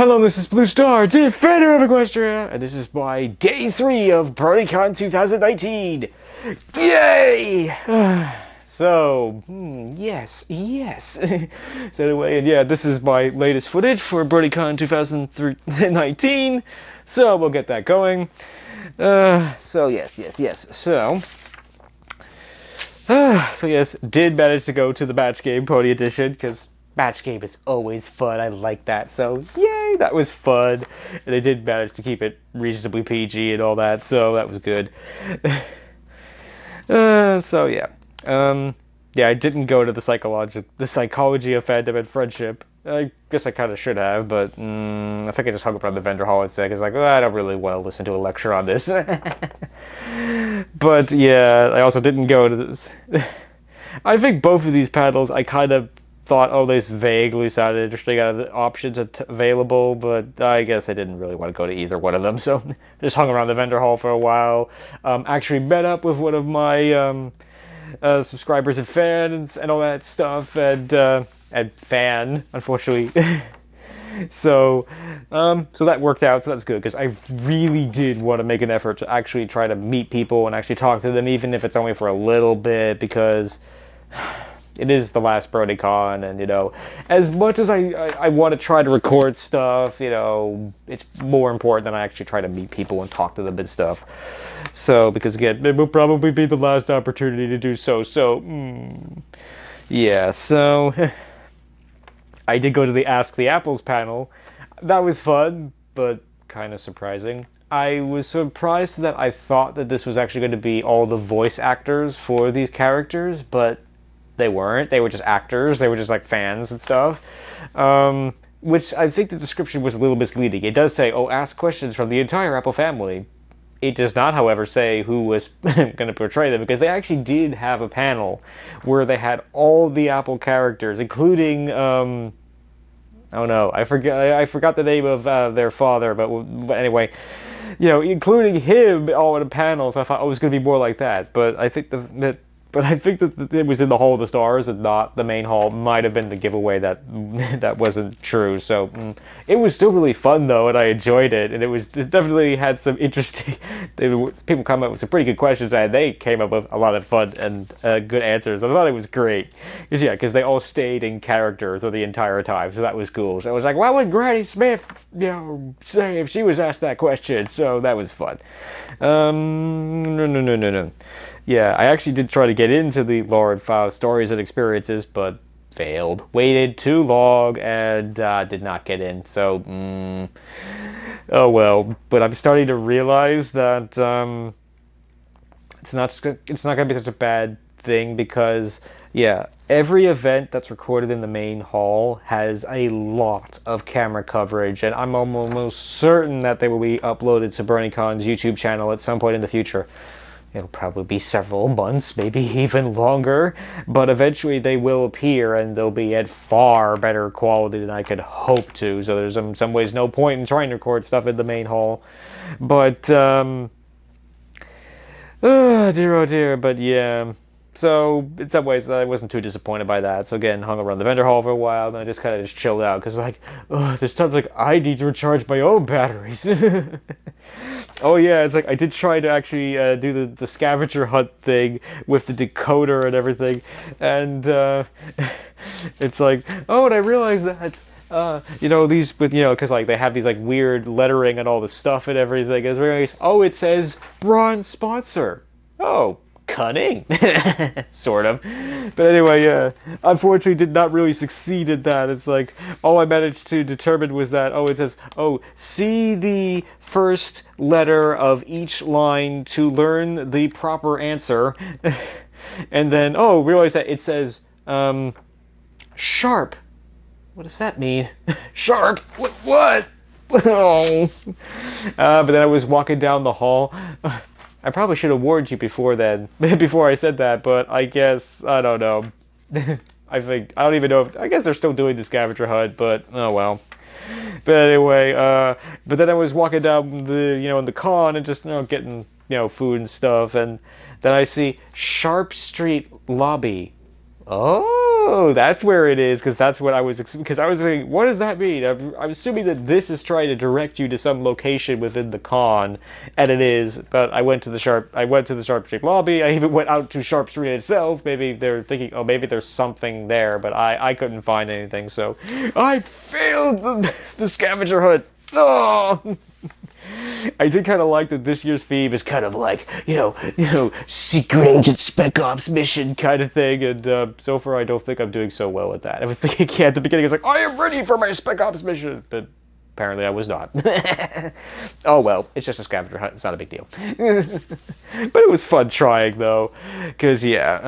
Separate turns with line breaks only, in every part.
Hello, this is BlueStar, Defender of Equestria, and this is my day 3 of BronyCon 2019. Yay! Yes. So anyway, and yeah, this is my latest footage for BronyCon 2019. So we'll get that going. So yes, did manage to go to the match game pony edition because match game is always fun. I like that. So yay, that was fun. And they did manage to keep it reasonably PG and all that, so that was good. Yeah, I didn't go to the psychology of fandom and friendship. I guess I kind of should have, but I think I just hung up on the vendor hall instead, because I don't really want to listen to a lecture on this. But yeah, I also didn't go to this. I think both of these panels, I kind of thought, oh, this vaguely sounded interesting out of the options available, but I guess I didn't really want to go to either one of them, so just hung around the vendor hall for a while. Actually met up with one of my subscribers and fans and all that stuff, and fan, unfortunately. So that worked out, so that's good, because I really did want to make an effort to actually try to meet people and actually talk to them, even if it's only for a little bit, because it is the last BronyCon, and, you know, as much as I want to try to record stuff, you know, it's more important that I actually try to meet people and talk to them and stuff. So, because again, it will probably be the last opportunity to do so, yeah, so I did go to the Ask the Apples panel. That was fun, but kind of surprising. I was surprised that I thought that this was actually going to be all the voice actors for these characters, but they weren't. They were just actors. They were just like fans and stuff. Which I think the description was a little misleading. It does say, oh, ask questions from the entire Apple family. It does not, however, say who was going to portray them, because they actually did have a panel where they had all the Apple characters, including, oh no, I forgot the name of their father, but anyway, you know, including him all in a panel, so I thought, oh, it was going to be more like that, but I think that it was in the Hall of the Stars and not the main hall. Might have been the giveaway that wasn't true. So it was still really fun though, and I enjoyed it. And it definitely had some interesting. People come up with some pretty good questions, and they came up with a lot of fun and good answers. I thought it was great. Because they all stayed in character through the entire time, so that was cool. So I was like, what would Granny Smith, you know, say if she was asked that question? So that was fun. No. Yeah, I actually did try to get into the lore and file stories and experiences, but failed. Waited too long and did not get in. So, oh well. But I'm starting to realize that it's not going to be such a bad thing, because yeah, every event that's recorded in the main hall has a lot of camera coverage, and I'm almost certain that they will be uploaded to BronyCon's YouTube channel at some point in the future. It'll probably be several months, maybe even longer, but eventually they will appear, and they'll be at far better quality than I could hope to, so there's in some ways no point in trying to record stuff in the main hall. But, oh dear, but yeah. So, in some ways, I wasn't too disappointed by that. So again, hung around the vendor hall for a while, and I just kind of chilled out, because like, there's times like I need to recharge my own batteries. Oh yeah, it's like I did try to actually do the scavenger hunt thing with the decoder and everything, and it's like, oh, and I realized that you know, these, with, you know, because like they have these like weird lettering and all the stuff and everything. It's very nice. Oh, it says bronze sponsor. Oh, cunning, sort of. But anyway, yeah, unfortunately did not really succeed at that. It's like, all I managed to determine was that, oh, it says, oh, see the first letter of each line to learn the proper answer. And then, oh, realize that it says, sharp. What does that mean? Sharp? What? Oh. But then I was walking down the hall. I probably should have warned you before then, before I said that, but I guess, I don't know. I don't even know I guess they're still doing the scavenger hunt, but oh well. But anyway, but then I was walking down the, you know, in the con and just, you know, getting, you know, food and stuff, and then I see Sharp Street Lobby. Oh! oh, that's where it is, because that's what I was, because I was thinking, what does that mean? I'm assuming that this is trying to direct you to some location within the con, and it is. But I went to the Sharp Street lobby. I even went out to Sharp Street itself. Maybe they're thinking, oh, maybe there's something there, but I couldn't find anything. So I failed the scavenger hunt. Oh. I did kind of like that this year's theme is kind of like, secret agent spec ops mission kind of thing, and so far I don't think I'm doing so well at that. I was thinking, yeah, at the beginning I was like, I am ready for my spec ops mission, but apparently I was not. Oh well, it's just a scavenger hunt, it's not a big deal. But it was fun trying though, because yeah,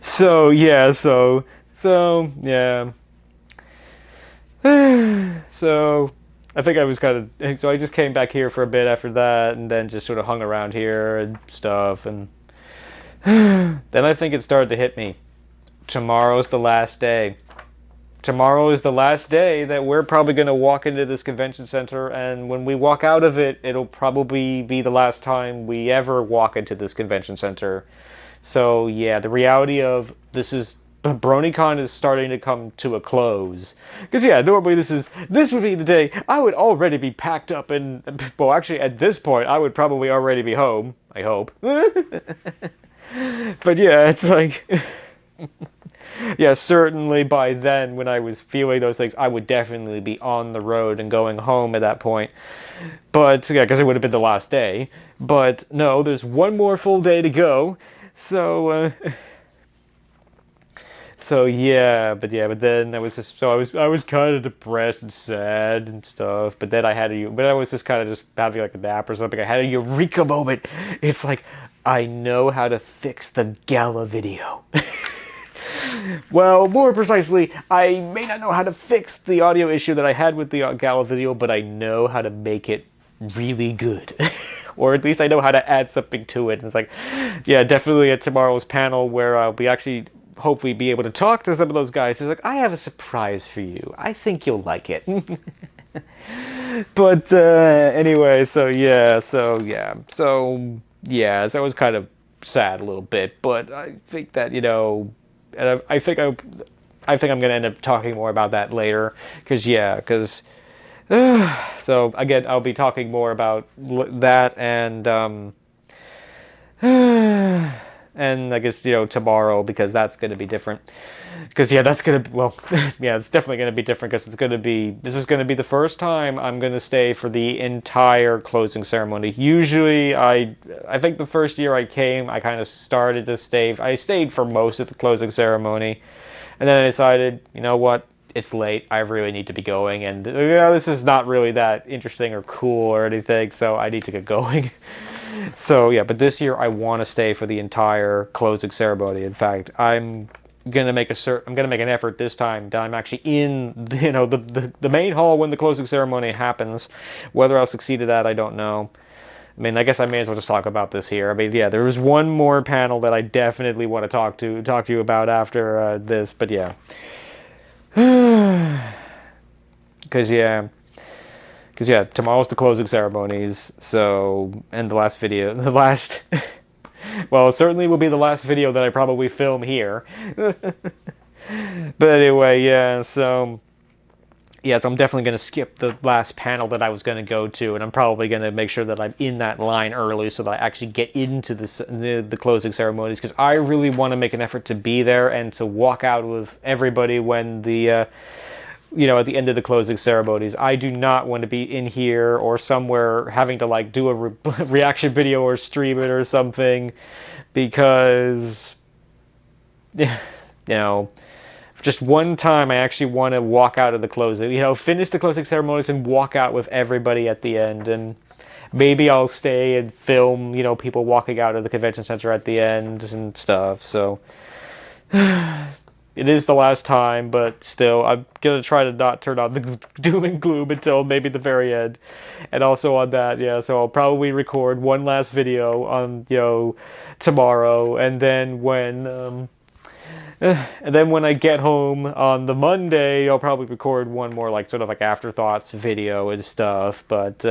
so yeah. So I think I was so I just came back here for a bit after that, and then just sort of hung around here and stuff, and then I think it started to hit me. Tomorrow's the last day. Tomorrow is the last day that we're probably going to walk into this convention center, and when we walk out of it, it'll probably be the last time we ever walk into this convention center. So yeah, the reality of BronyCon is starting to come to a close. Because yeah, normally this would be the day I would already be packed up, and well, actually at this point I would probably already be home, I hope. But yeah, it's like yeah, certainly by then when I was feeling those things, I would definitely be on the road and going home at that point. But yeah, because it would have been the last day. But no, there's one more full day to go. So but then I was just I was kind of depressed and sad and stuff. But then I was just kind of just having like a nap or something. I had a eureka moment. It's like, I know how to fix the gala video. Well, more precisely, I may not know how to fix the audio issue that I had with the gala video, but I know how to make it really good. Or at least I know how to add something to it. And it's like, yeah, definitely at tomorrow's panel where I'll be actually hopefully be able to talk to some of those guys. It's like, I have a surprise for you. I think you'll like it. But anyway, so I was kind of sad a little bit, but I think that, and I think I'm going to end up talking more about that later, because so again, I'll be talking more about that and I guess, tomorrow, because that's going to be different. Because, yeah, that's going to, well, yeah, it's definitely going to be different, because this is going to be the first time I'm going to stay for the entire closing ceremony. Usually, I think the first year I came, I kind of started to stay. I stayed for most of the closing ceremony. And then I decided, you know what? It's late. I really need to be going. And, this is not really that interesting or cool or anything, so I need to get going. So, yeah, but this year I want to stay for the entire closing ceremony. In fact, I'm gonna make an effort this time that I'm actually in, the main hall when the closing ceremony happens. Whether I'll succeed at that, I don't know. I mean, I guess I may as well just talk about this here. I mean, yeah, there was one more panel that I definitely want to talk to you about after this, but yeah. Because tomorrow's the closing ceremonies, so, and well, it certainly will be the last video that I probably film here. But anyway, so I'm definitely going to skip the last panel that I was going to go to, and I'm probably going to make sure that I'm in that line early so that I actually get into the closing ceremonies, because I really want to make an effort to be there and to walk out with everybody when the at the end of the closing ceremonies. I do not want to be in here or somewhere having to like do a reaction video or stream it or something, because just one time I actually want to walk out of the closing, finish the closing ceremonies and walk out with everybody at the end. And maybe I'll stay and film, people walking out of the convention center at the end and stuff. So it is the last time, but still, I'm going to try to not turn on the doom and gloom until maybe the very end. And also on that, so I'll probably record one last video on, tomorrow, and then when I get home on the Monday, I'll probably record one more, sort of afterthoughts video and stuff. But,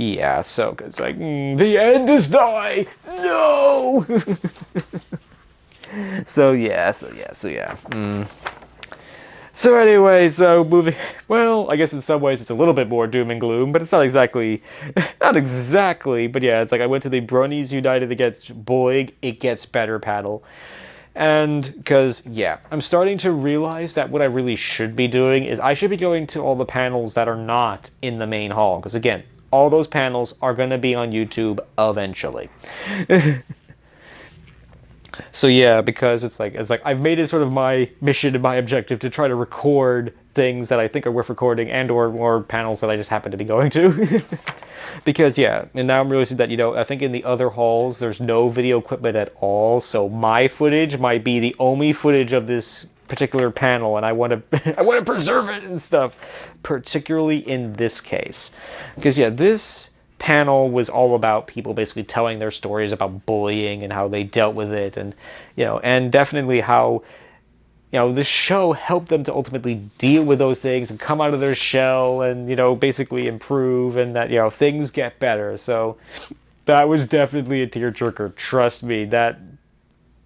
Yeah, so it's like, the end is nigh! No! So yeah. So anyway, so moving, well, I guess in some ways it's a little bit more doom and gloom, but it's not exactly, not exactly, but yeah, it's like I went to the Bronies United against Boig, It Gets Better panel. And because, yeah, I'm starting to realize that what I really should be doing is I should be going to all the panels that are not in the main hall. Because again, all those panels are going to be on YouTube eventually. So yeah, because it's like I've made it sort of my mission and my objective to try to record things that I think are worth recording and or panels that I just happen to be going to. Because yeah, and now I'm realizing that, you know, I think in the other halls there's no video equipment at all, so my footage might be the only footage of this particular panel, and I want to I want to preserve it and stuff, particularly in this case. Because yeah, this panel was all about people basically telling their stories about bullying and how they dealt with it, and you know, and definitely how, you know, this show helped them to ultimately deal with those things and come out of their shell and, you know, basically improve, and that, you know, things get better. So that was definitely a tearjerker. Trust me, that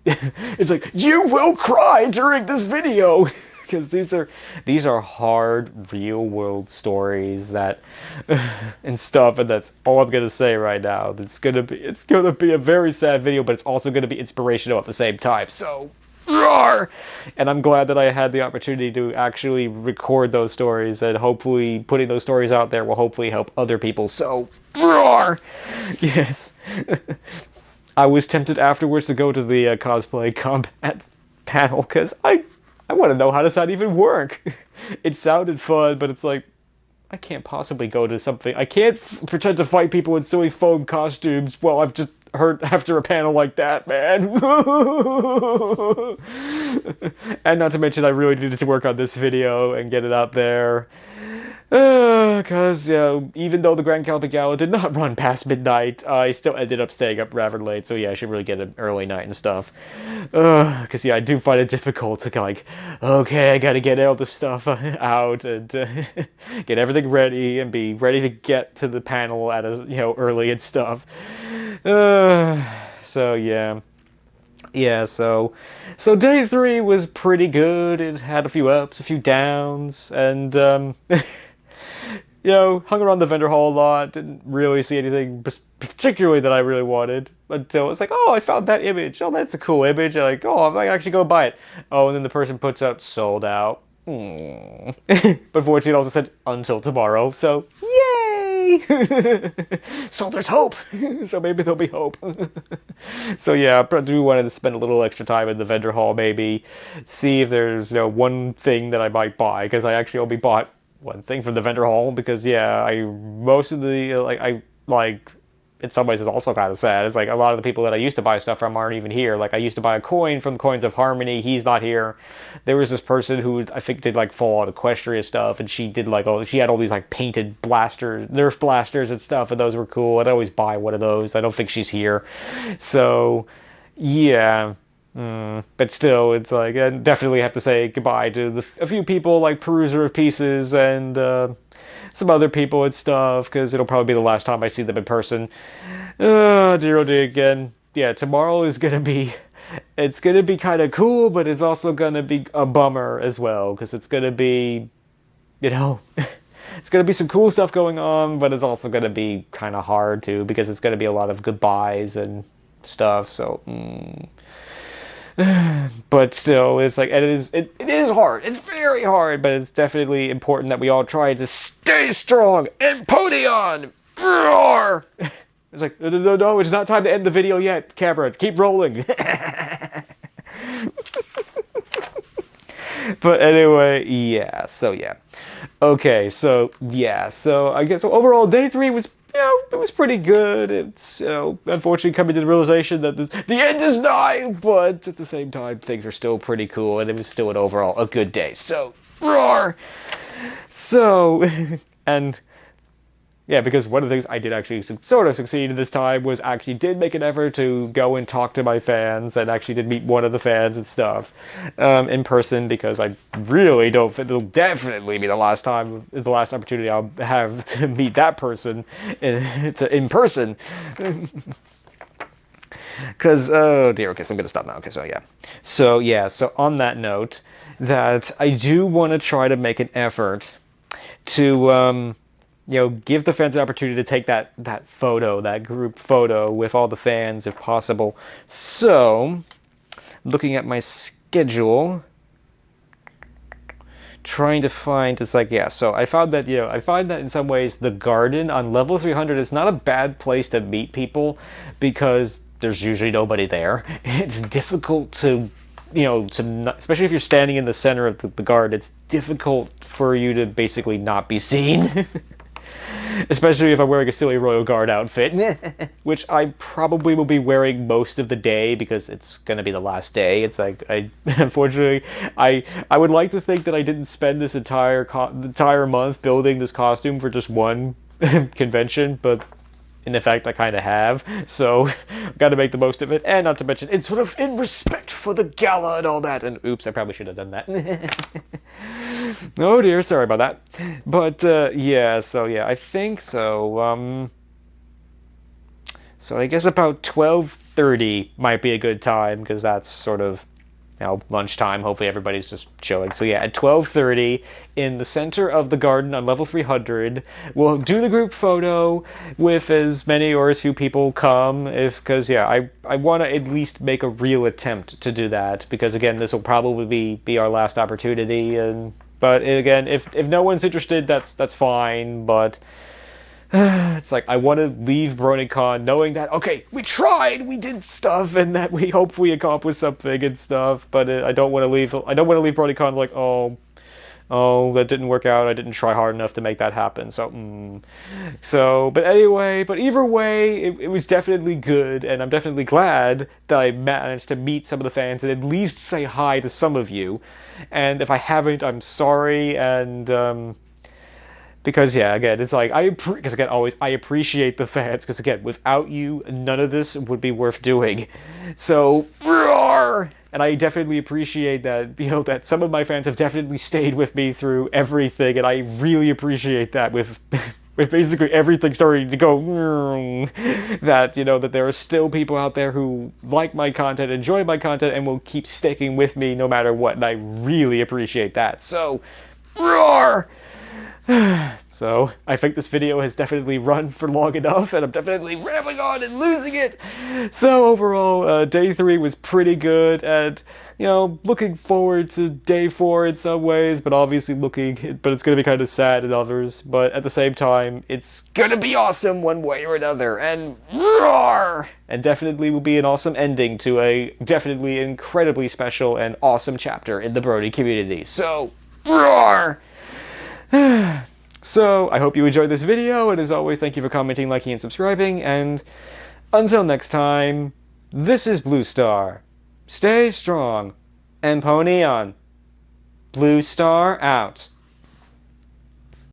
it's like, you will cry during this video. Because these are hard real world stories that and stuff, and that's all I'm gonna say right now. It's gonna be a very sad video, but it's also gonna be inspirational at the same time. So roar! And I'm glad that I had the opportunity to actually record those stories, and hopefully putting those stories out there will hopefully help other people. So roar! Yes. I was tempted afterwards to go to the cosplay combat panel because I want to know how does that even work. It sounded fun, but it's like, I can't possibly go to something. I can't pretend to fight people in silly foam costumes. Well, I've just heard after a panel like that, man. And not to mention, I really needed to work on this video and get it out there. Because, you know, even though the Grand Celtic Gala did not run past midnight, I still ended up staying up rather late, so yeah, I should really get an early night and stuff. Because, yeah, I do find it difficult to, like, okay, I gotta get all this stuff out and get everything ready and be ready to get to the panel at a, you know, early and stuff. So, yeah. Yeah, so day 3 was pretty good. It had a few ups, a few downs, and, you know, hung around the vendor hall a lot, didn't really see anything particularly that I really wanted, until it's like, oh, I found that image, oh, that's a cool image, and like, oh, I might actually go buy it. Oh, and then the person puts up, sold out. But fortunately it also said, until tomorrow, so, yay! So there's hope! So maybe there'll be hope. So yeah, I do want to spend a little extra time in the vendor hall, maybe, see if there's, you know, one thing that I might buy, because I actually only bought one thing from the vendor hall, because yeah, most of the, like, in some ways it's also kind of sad. It's like a lot of the people that I used to buy stuff from aren't even here. Like, I used to buy a coin from Coins of Harmony, he's not here. There was this person who I think did like Fallout Equestria stuff, and she did like, she had all these like painted blasters, Nerf blasters and stuff, and those were cool. I'd always buy one of those. I don't think she's here. So yeah. But still, it's like, I definitely have to say goodbye to a few people like Peruser of Pieces and some other people and stuff, because it'll probably be the last time I see them in person. Dear oh dear again. Yeah, tomorrow is gonna be, it's gonna be kind of cool, but it's also gonna be a bummer as well, because it's gonna be, you know, it's gonna be some cool stuff going on, but it's also gonna be kind of hard too, because it's gonna be a lot of goodbyes and stuff, so, But still, it's like, it is hard. It's very hard, but it's definitely important that we all try to stay strong and Podion! Roar! It's like, no, it's not time to end the video yet, camera. Keep rolling. But anyway, yeah, so yeah. Okay, so yeah, so I guess, so overall, day 3 was, you know, it was pretty good. It's, you know, unfortunately coming to the realization that the end is nigh, but at the same time, things are still pretty cool, and it was still an overall a good day. So, roar! So, and Yeah, because one of the things I did actually sort of succeed in this time was actually did make an effort to go and talk to my fans and actually did meet one of the fans and stuff in person, because I really don't think it'll definitely be the last opportunity I'll have to meet that person in person. Because, oh dear, okay, so I'm going to stop now. Okay, so on that note, that I do want to try to make an effort to, give the fans the opportunity to take that photo, that group photo with all the fans if possible. So, looking at my schedule, trying to find, it's like, yeah, so I find that in some ways the garden on level 300 is not a bad place to meet people, because there's usually nobody there. It's difficult to, especially if you're standing in the center of the garden, it's difficult for you to basically not be seen. Especially if I'm wearing a silly Royal Guard outfit, which I probably will be wearing most of the day because it's going to be the last day. It's like, unfortunately, I would like to think that I didn't spend this entire month building this costume for just one convention, but in effect, I kind of have, so got to make the most of it, and not to mention, it's sort of in respect for the gala and all that, and oops, I probably should have done that. Oh dear, sorry about that. But, yeah, I think so, so I guess about 12:30 might be a good time, because that's sort of, lunchtime. Hopefully everybody's just chilling. So yeah, at 12:30 in the center of the garden on level 300, we'll do the group photo with as many or as few people come, because yeah, I want to at least make a real attempt to do that, because again, this will probably be our last opportunity. But again, if no one's interested, that's fine. But it's like, I want to leave BronyCon knowing that, okay, we tried, we did stuff, and that we hope we accomplished something and stuff, but I don't want to leave BronyCon like, oh, that didn't work out, I didn't try hard enough to make that happen, but anyway, but either way, it was definitely good, and I'm definitely glad that I managed to meet some of the fans and at least say hi to some of you, and if I haven't, I'm sorry, and, because, yeah, again, it's like, I appreciate the fans, because, again, without you, none of this would be worth doing. So, roar! And I definitely appreciate that, that some of my fans have definitely stayed with me through everything, and I really appreciate that with basically everything starting to go, that, that there are still people out there who like my content, enjoy my content, and will keep sticking with me no matter what, and I really appreciate that. So, roar! So, I think this video has definitely run for long enough, and I'm definitely rambling on and losing it! So, overall, day 3 was pretty good, and, looking forward to day 4 in some ways, but obviously but it's gonna be kind of sad in others, but at the same time, it's gonna be awesome one way or another, and roar! And definitely will be an awesome ending to a definitely incredibly special and awesome chapter in the Brony community. So, roar! So, I hope you enjoyed this video, and as always, thank you for commenting, liking, and subscribing, and until next time, this is BlueStar. Stay strong, and pony on. BlueStar out.